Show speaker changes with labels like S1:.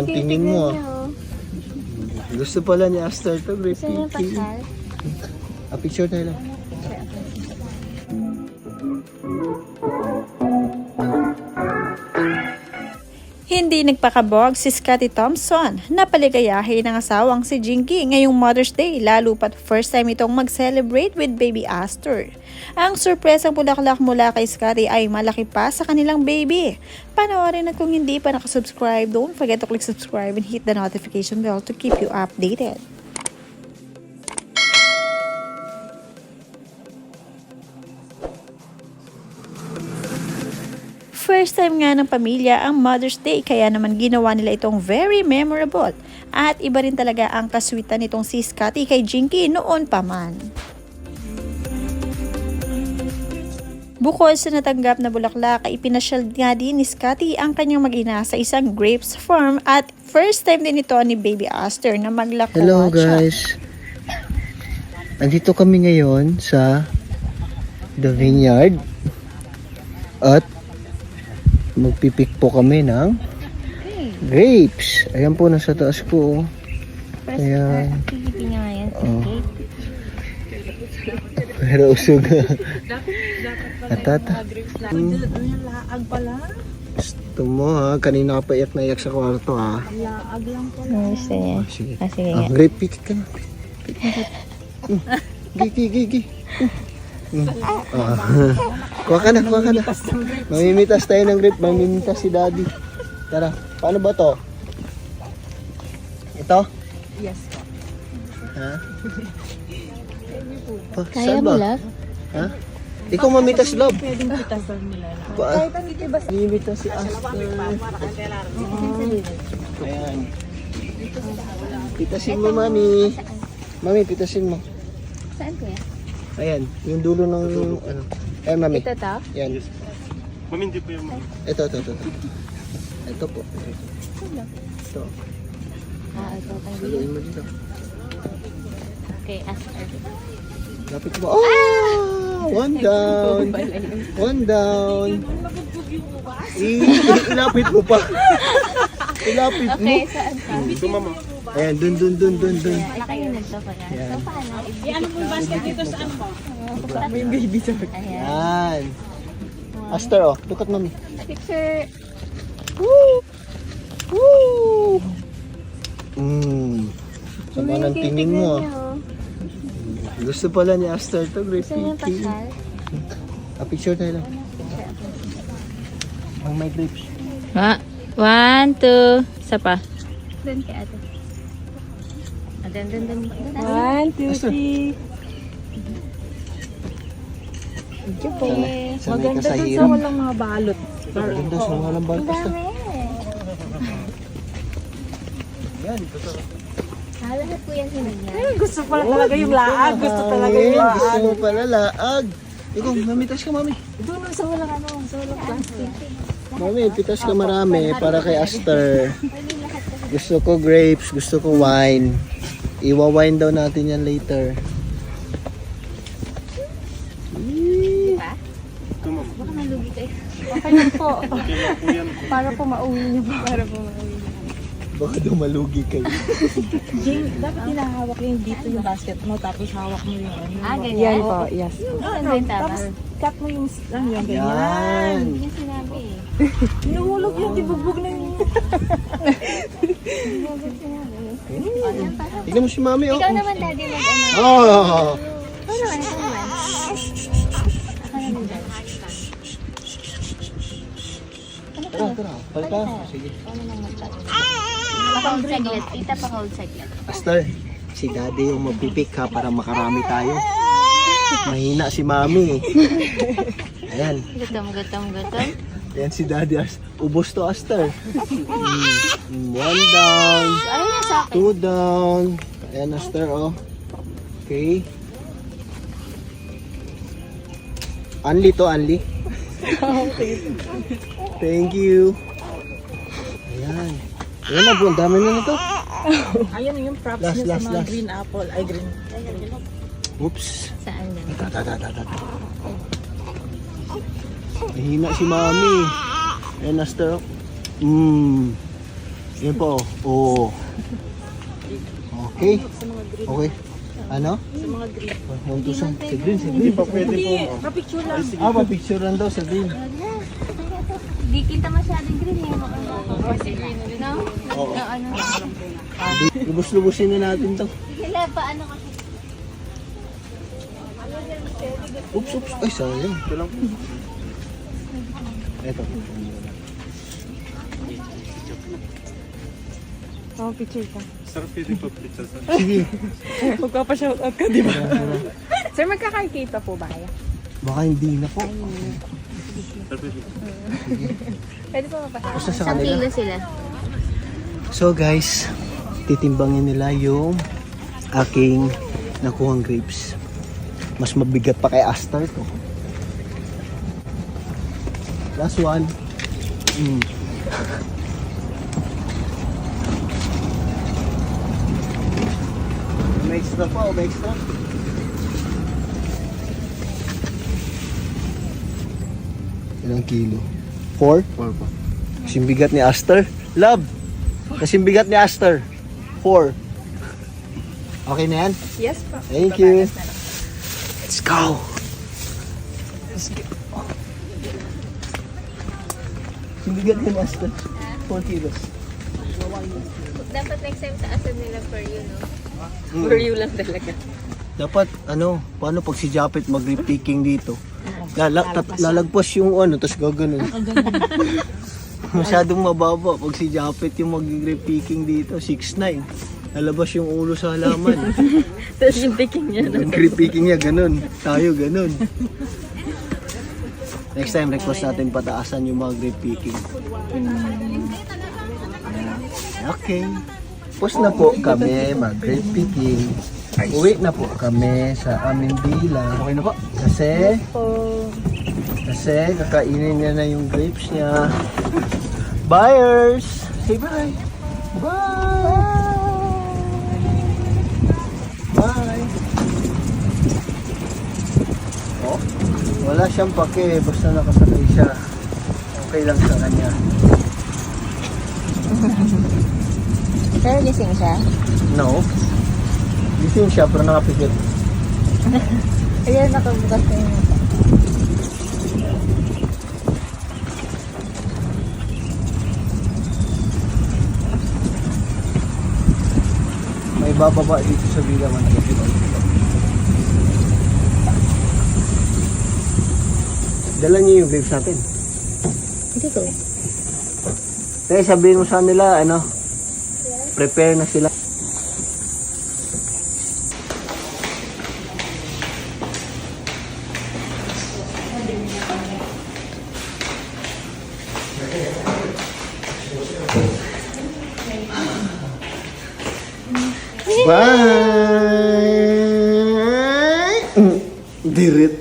S1: ng tingin mo. Gusto pala ni Aster to, grape
S2: Gusto niyo
S1: picking.
S2: pasal?
S1: Picture tayo lang.
S3: Hindi nagpakabog si Scottie Thompson na paligayahin ng asawang si Jinky ngayong Mother's Day, lalo pat first time itong mag-celebrate with baby Aster. Ang surpresang bulaklak mula kay Scottie ay malaki pa sa kanilang baby. Panoorin at kung hindi pa nakasubscribe, don't forget to click subscribe and hit the notification bell to keep you updated. First time nga ng pamilya ang Mother's Day, kaya naman ginawa nila itong very memorable. At iba rin talaga ang kaswitan nitong si Scottie kay Jinky noon pa man. Bukod sa natanggap na bulaklak, ay ipinasyal nga din ni Scottie ang kanyang mag-ina sa isang grapes farm at first time din ito ni baby Aster na maglakwatsa.
S1: Hello guys. Andito kami ngayon sa The Vineyard. At magpipik po kami ng grapes. Ayan po, nasa taas ko. Ayan.
S2: Activity niya ngayon.
S1: Pero usog. Atata.
S4: Laag pala.
S1: Gusto mo ha? Kanina ka pa iyak na iyak sa kwarto ha?
S4: Laag lang pala.
S2: Gusto niya.
S1: Sige.
S2: Sige nga.
S1: Grape pick ka na. Gigi. Kuha ka na. Mamimitas tayo ng grape. Mamimitas si daddy. Tara, paano ba to? Ito?
S4: Yes.
S1: Ha?
S2: Kaya mo, love?
S1: Ha? Ikaw mamitas, love.
S4: Pwedeng pitasan nila.
S1: Kahit
S4: ang hindi ba?
S1: Mamimitas si Aster. Ayan. Pitasin mo, mami. Mami, pitasin mo.
S2: Saan kuya?
S1: Ayan, yung dulo ng ano. Ayan, mami.
S2: Ito to?
S1: Yan.
S5: Mami, hindi po yung mami.
S1: Ito. Ito po. Ito.
S2: Ito.
S1: Haluin mo dito.
S2: Okay, Aster.
S1: Lapit mo. Oh! One down. One down. Ilapit mo pa. Ilapit mo.
S2: Okay, saan ka?
S5: Ito, mama.
S1: Ayan, dun.
S2: Ito yung nagto pala.
S1: Yan.
S2: So, paano?
S4: Ano mo yung basket dito saan ba?
S2: May baby dyan. Ayan.
S1: Yan. Aster, oh. Look at mami.
S2: Picture.
S1: Woo! Sama ng tingin mo. Gusto pala ni Aster to, grape
S2: Gusto niyo
S1: picking.
S2: pasal?
S1: Picture tayo lang. Ang may grapes.
S2: 1, 2. Isa pa. Doon kay ate. Doon.
S4: 1, 2, 3. Maganda dun sa walang mga balot.
S1: Maganda sa walang
S2: Ang
S1: baltas.
S2: dami.
S1: Yan.
S2: Lahat po yan hinigyan.
S4: Gusto pala talaga yung laag. Gusto talaga yung
S1: Gusto
S4: laag.
S1: mo pala laag. Ikaw, mamitas ka, mami.
S4: Doon sa walang sa walang plastic.
S1: Mami, pitas ka marami para kay Aster. Gusto ko grapes, gusto ko wine. Iwa-wine daw natin yan later.
S5: Ito, mama.
S2: Baka malugi kayo.
S4: Okay lang po.
S5: Okay lang po yan.
S4: Para po mauwi niyo po. Para po mauwi niyo.
S1: Baka daw malugi kayo.
S4: Jing, dapat hinahawak yung dito yung basket mo tapos hawak mo yung ano.
S2: Ganyan?
S4: Yan po, yes.
S2: Ano ba yung tama?
S4: Tapos cut mo yung ano yung ganyan.
S1: Yan.
S2: Yung sinabi eh.
S4: Hinuhulog yung dibugbog na yung...
S1: Tignan mo si mami, oh.
S2: Ikaw naman daddy mag-ano.
S1: Oh!
S2: Ikaw naman. Ako naman daddy.
S1: Tara. Palta. Sige.
S2: Ako naman mag-chat. Pa-hold saglit. Tita, pa-hold saglit.
S1: Aster, si daddy yung magpipik ha para makarami tayo. Mahina si mami. Ayan.
S2: Gutom.
S1: Ayan si daddy. Ubos to, Aster. One down.
S2: Ano na sa akin?
S1: Two down. Ayan, Aster, oh. Okay. Anli to, Anli. Thank you. Ayan. Ayan na po, ang dami na nito.
S4: Ayan yung props
S1: Last,
S4: niya sa mga
S1: last.
S4: green apple. Ay, green.
S1: Oops.
S2: Saan yan?
S1: Mahina si mami. Ayan, Aster. Yun po. Oo. Okay. Okay. Ano?
S4: Sa mga green.
S1: Sa green, sa
S5: Hindi
S1: green.
S5: pa pwede po.
S4: Pa-picture lang.
S1: Pa-picture lang daw sa green.
S2: Di kita masyadong green eh. Kasi green, no?
S1: Oo.
S2: Na ano?
S1: Lubos-lubusin na natin to.
S2: Sila pa ano kasi.
S1: Oops. Ay, sayang. Ito lang. Ito.
S4: Oh, picture ka.
S5: Sir, pwede pa picture sir.
S1: Sige.
S4: Magpapa-shoutout ka, di ba? Sir, magkakakita po ba kayo?
S1: Baka hindi na po.
S5: Sir, pwede.
S4: Pwede po mapasok.
S1: Basta sa
S2: Isang
S1: kanila.
S2: kilo sila.
S1: So guys, titimbangin nila yung aking nakuhang grapes. Mas mabigat pa kay Astar to. Last one. May extra pa o may extra? Ilang kilo? 4? 4 pa. Kasing bigat ni Astar. Love! Kasing bigat ni Astar. 4. Okay na yan?
S4: Yes po.
S1: Thank you. Let's go! Let's go. Kasing bigat ni Astar. 4 kilos.
S2: Dapat next time sa asan nila for you, no?
S4: For you lang talaga.
S1: Dapat, paano pag si Japet mag-repicking dito? Lalagpas yung tapos gaganon. Masyadong mababa pag si Japet yung mag-repicking dito, 6'9". Lalabas yung ulo sa halaman.
S4: Tapos yung picking niya.
S1: Yung repicking niya, ganun. Tayo, ganun. Next time, request natin pataasan yung mga repicking. Okay. Tapos na po kami mag-repicking. Uwi na po kami sa aming bilang. Okay na po. Kasi kakainin niya na yung grapes niya. Buyers! Say bye! Bye! Bye! Oh, wala siyang pake. Basta nakasakay siya. Okay lang sa kanya.
S2: Pero gising siya.
S1: No. Gising siya pero nakapikit.
S2: Ayan, nakabukas na yung mata.
S1: May bababa dito sa bilangan. Dala niyo yung grapes natin.
S2: Dito.
S1: Kaya sabihin mo sa nila, prepare na sila. Bye! Dirit.